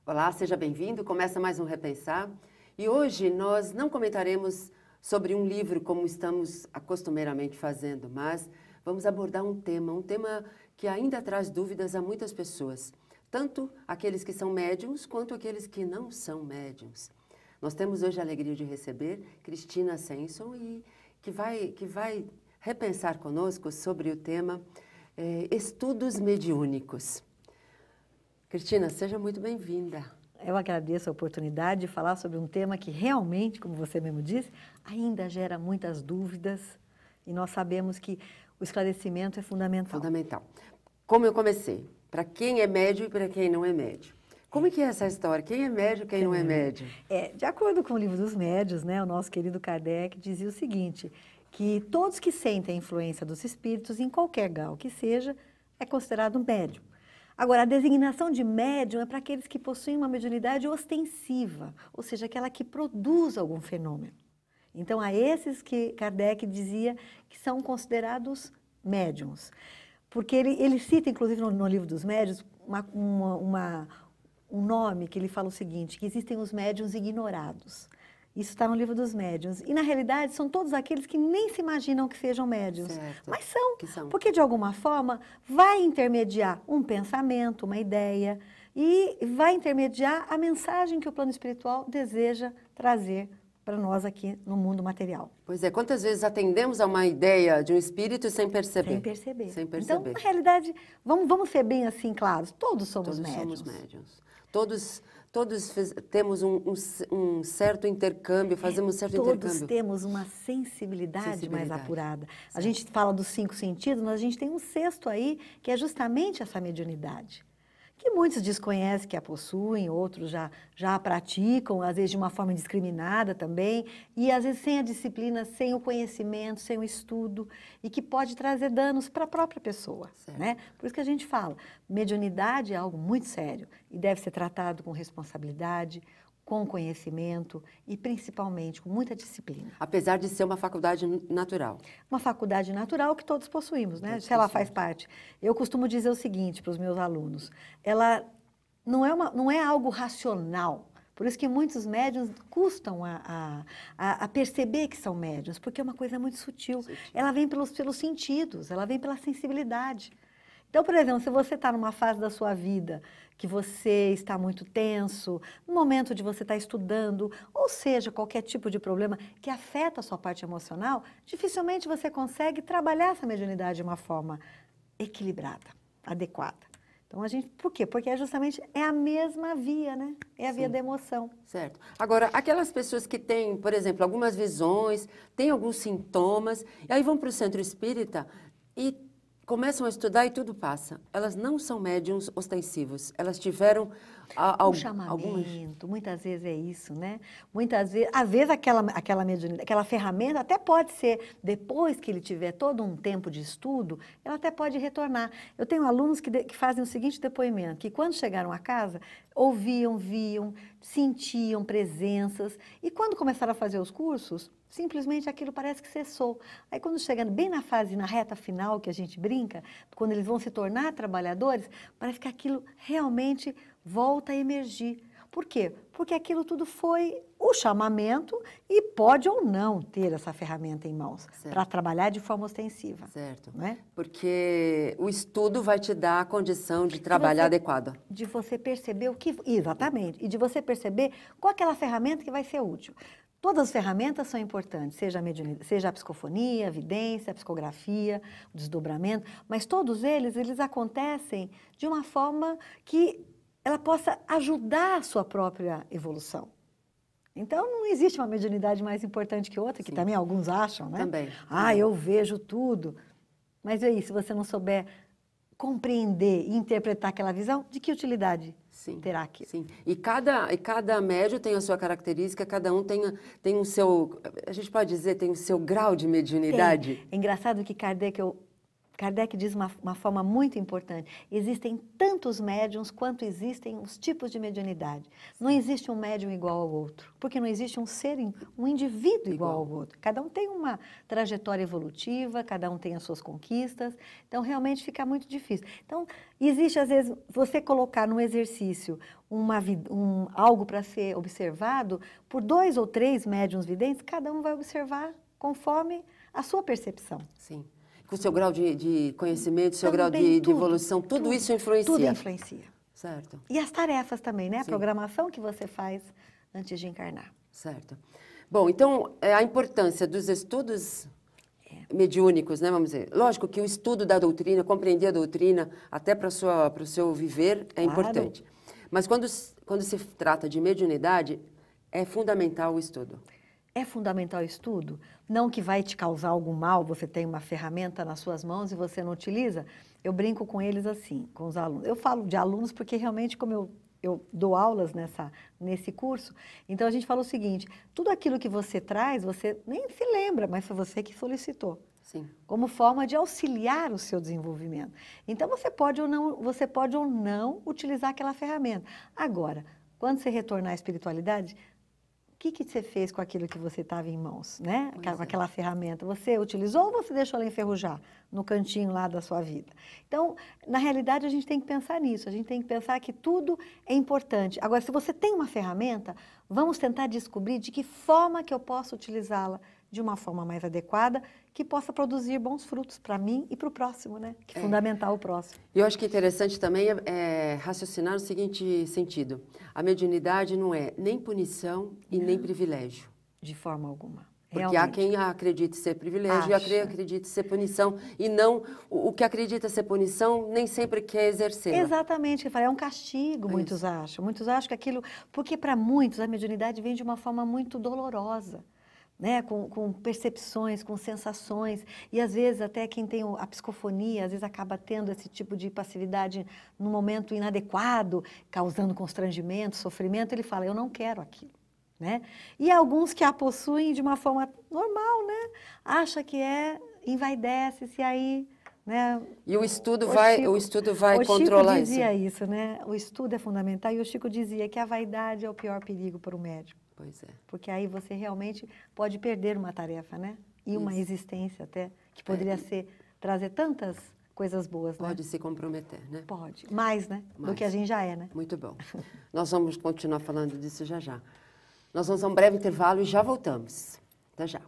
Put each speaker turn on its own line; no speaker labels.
Olá, seja bem-vindo. Começa mais um Repensar. E hoje nós não comentaremos sobre um livro como estamos costumeiramente fazendo, mas vamos abordar um tema que ainda traz dúvidas a muitas pessoas, tanto aqueles que são médiums quanto aqueles que não são médiums. Nós temos hoje a alegria de receber Cristina Senson e que vai repensar conosco sobre o tema estudos mediúnicos. Cristina, seja muito bem-vinda.
Eu agradeço a oportunidade de falar sobre um tema que realmente, como você mesmo disse, ainda gera muitas dúvidas e nós sabemos que o esclarecimento é fundamental.
Fundamental. Como eu comecei, para quem é médium e para quem não é médium. Como é que é essa história? Quem é médium e quem não é médium?
De acordo com o livro dos médiuns, né, o nosso querido Kardec dizia o seguinte, que todos que sentem a influência dos espíritos, em qualquer grau que seja, é considerado médium. Agora, a designação de médium é para aqueles que possuem uma mediunidade ostensiva, ou seja, aquela que produz algum fenômeno. Então, a esses que Kardec dizia que são considerados médiums. Porque ele cita, inclusive, no livro dos médiuns, um nome que ele fala o seguinte, que existem os médiuns ignorados. Isso está no livro dos médiuns. E, na realidade, são todos aqueles que nem se imaginam que sejam médiuns.
Certo.
Mas são,
Que são,
porque, de alguma forma, vai intermediar um pensamento, uma ideia, e vai intermediar a mensagem que o plano espiritual deseja trazer para nós aqui no mundo material.
Pois é, quantas vezes atendemos a uma ideia de um espírito sem perceber?
Sem perceber.
Sem perceber.
Então, na realidade, vamos ser bem assim claros, todos somos médiuns.
Somos médiuns. Todos temos um certo intercâmbio, fazemos certo intercâmbio.
Todos temos uma sensibilidade mais apurada. A gente fala dos 5 sentidos, mas a gente tem um sexto aí, que é justamente essa mediunidade. Que muitos desconhecem que a possuem, outros já a praticam, às vezes de uma forma indiscriminada também, e às vezes sem a disciplina, sem o conhecimento, sem o estudo, e que pode trazer danos para a própria pessoa. Né? Por isso que a gente fala, mediunidade é algo muito sério e deve ser tratado com responsabilidade, com conhecimento e principalmente com muita disciplina.
Apesar de ser uma faculdade natural.
Uma faculdade natural que todos possuímos, né? Se ela faz parte. Eu costumo dizer o seguinte para os meus alunos, ela não é algo racional. Por isso que muitos médiuns custam a perceber que são médiuns, porque é uma coisa muito sutil. Ela vem pelos sentidos, ela vem pela sensibilidade. Então, por exemplo, se você está numa fase da sua vida que você está muito tenso, no momento de você estar estudando, ou seja, qualquer tipo de problema que afeta a sua parte emocional, dificilmente você consegue trabalhar essa mediunidade de uma forma equilibrada, adequada. Então, por quê? Porque justamente é a mesma via, né? É a via da emoção.
Certo. Agora, aquelas pessoas que têm, por exemplo, algumas visões, têm alguns sintomas, e aí vão para o centro espírita e começam a estudar e tudo passa. Elas não são médiums ostensivos. Elas tiveram
um chamamento, muitas vezes é isso, né? Muitas vezes, às vezes aquela ferramenta até pode ser, depois que ele tiver todo um tempo de estudo, ela até pode retornar. Eu tenho alunos que fazem o seguinte depoimento, que quando chegaram a casa, ouviam, viam, sentiam presenças, e quando começaram a fazer os cursos, simplesmente aquilo parece que cessou. Aí quando chegando bem na reta final que a gente brinca, quando eles vão se tornar trabalhadores, parece que aquilo realmente volta a emergir. Por quê? Porque aquilo tudo foi o chamamento e pode ou não ter essa ferramenta em mãos para trabalhar de forma ostensiva.
Certo.
Né?
Porque o estudo vai te dar a condição de trabalhar adequada.
De você perceber o que... Exatamente. E de você perceber qual é aquela ferramenta que vai ser útil. Todas as ferramentas são importantes, seja a psicofonia, a vidência, a psicografia, o desdobramento, mas todos eles acontecem de uma forma que ela possa ajudar a sua própria evolução. Então, não existe uma mediunidade mais importante que outra, que também alguns acham, né?
Também.
Eu vejo tudo. Mas e aí, se você não souber compreender e interpretar aquela visão, de que utilidade terá aquilo?
Sim, e cada médium tem a sua característica, cada um tem o seu, a gente pode dizer, tem o seu grau de mediunidade?
É engraçado que Kardec, eu Kardec diz uma forma muito importante. Existem tantos médiums quanto existem os tipos de mediunidade. Não existe um médium igual ao outro, porque não existe um ser, um indivíduo igual ao outro. Cada um tem uma trajetória evolutiva, cada um tem as suas conquistas, então realmente fica muito difícil. Então, existe às vezes, você colocar no exercício algo para ser observado por 2 ou 3 médiuns videntes, cada um vai observar conforme a sua percepção.
Sim. Com o seu grau de conhecimento, seu grau
Também
de evolução, tudo isso influencia.
Tudo influencia.
Certo.
E as tarefas também, né? A
Sim.
programação que você faz antes de encarnar.
Certo. Bom, então, a importância dos estudos mediúnicos, né? Vamos dizer. Lógico que o estudo da doutrina, compreender a doutrina, até para o seu viver, é importante. Mas quando se trata de mediunidade, é fundamental o estudo.
É fundamental o estudo, não que vai te causar algum mal, você tem uma ferramenta nas suas mãos e você não utiliza. Eu brinco com eles assim, com os alunos. Eu falo de alunos porque realmente, como eu dou aulas nesse curso, então a gente fala o seguinte, tudo aquilo que você traz, você nem se lembra, mas foi você que solicitou.
Sim.
Como forma de auxiliar o seu desenvolvimento. Então você pode ou não utilizar aquela ferramenta. Agora, quando você retornar à espiritualidade, o que você fez com aquilo que você estava em mãos, né? Com aquela ferramenta? Você utilizou ou você deixou ela enferrujar no cantinho lá da sua vida? Então, na realidade, a gente tem que pensar nisso. A gente tem que pensar que tudo é importante. Agora, se você tem uma ferramenta, vamos tentar descobrir de que forma que eu posso utilizá-la de uma forma mais adequada, que possa produzir bons frutos para mim e para o próximo, né? Que é fundamental o próximo.
E eu acho que interessante também é raciocinar no seguinte sentido. A mediunidade não é nem punição e nem privilégio.
De forma alguma.
Porque
Realmente.
há quem acredite ser privilégio e acredite ser punição. E não, o que acredita ser punição nem sempre quer exercer.
Exatamente, é um castigo, muitos acham. Muitos acham que aquilo... Porque para muitos a mediunidade vem de uma forma muito dolorosa. Né, com percepções, com sensações, e às vezes até quem tem a psicofonia, às vezes acaba tendo esse tipo de passividade num momento inadequado, causando constrangimento, sofrimento, ele fala, eu não quero aquilo. Né? E alguns que a possuem de uma forma normal, né? Acha que envaidece-se aí... Né?
E o estudo vai controlar isso.
O Chico dizia isso, né? O estudo é fundamental, e o Chico dizia que a vaidade é o pior perigo para o médium.
Pois é.
Porque aí você realmente pode perder uma tarefa, né? E uma existência até, que poderia trazer tantas coisas boas, né?
Pode se comprometer, né?
Pode. Mais, né? Do que a gente já é, né?
Muito bom. Nós vamos continuar falando disso já já. Nós vamos a um breve intervalo e já voltamos. Até já.